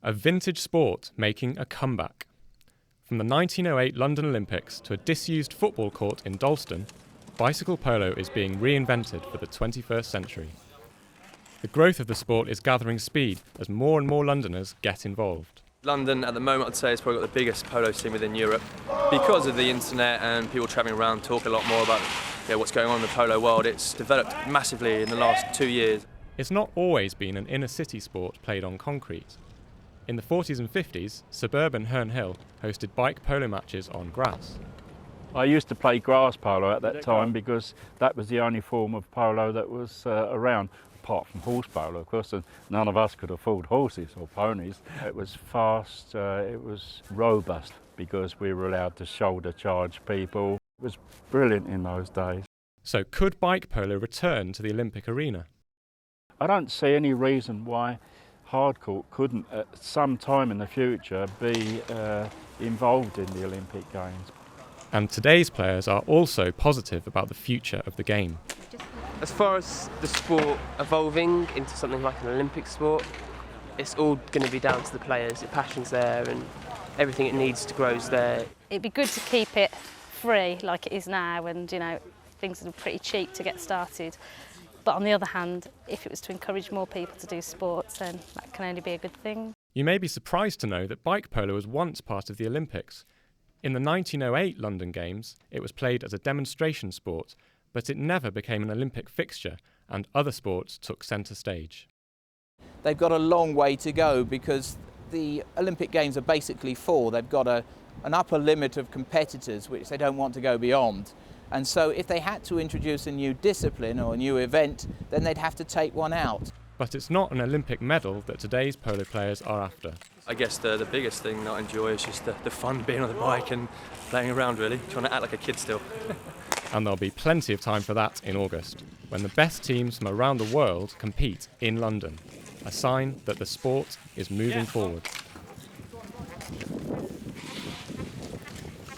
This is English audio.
A vintage sport making a comeback. From the 1908 London Olympics to a disused football court in Dalston, bicycle polo is being reinvented for the 21st century. The growth of the sport is gathering speed as more and more Londoners get involved. London at the moment, I'd say, has probably got the biggest polo scene within Europe because of the internet and people travelling around talk a lot more about what's going on in the polo world. It's developed massively in the last 2 years. It's not always been an inner city sport played on concrete. In the 40s and 50s, suburban Herne Hill hosted bike polo matches on grass. I used to play grass polo at that time because that was the only form of polo that was around, apart from horse polo, of course, and none of us could afford horses or ponies. It was fast, it was robust because we were allowed to shoulder charge people. It was brilliant in those days. So could bike polo return to the Olympic arena? I don't see any reason why hardcourt couldn't at some time in the future be involved in the Olympic Games. And today's players are also positive about the future of the game. As far as the sport evolving into something like an Olympic sport, it's all going to be down to the players. The passion's there and everything it needs to grow is there. It'd be good to keep it free like it is now, and things are pretty cheap to get started. But on the other hand, if it was to encourage more people to do sports, then that can only be a good thing. You may be surprised to know that bike polo was once part of the Olympics. In the 1908 London Games, it was played as a demonstration sport, but it never became an Olympic fixture, and other sports took centre stage. They've got a long way to go because the Olympic Games are basically full. They've got an upper limit of competitors which they don't want to go beyond. And so if they had to introduce a new discipline or a new event, then they'd have to take one out. But it's not an Olympic medal that today's polo players are after. I guess the biggest thing that I enjoy is just the fun being on the bike and playing around, really, trying to act like a kid still. And there'll be plenty of time for that in August, when the best teams from around the world compete in London, a sign that the sport is moving forward.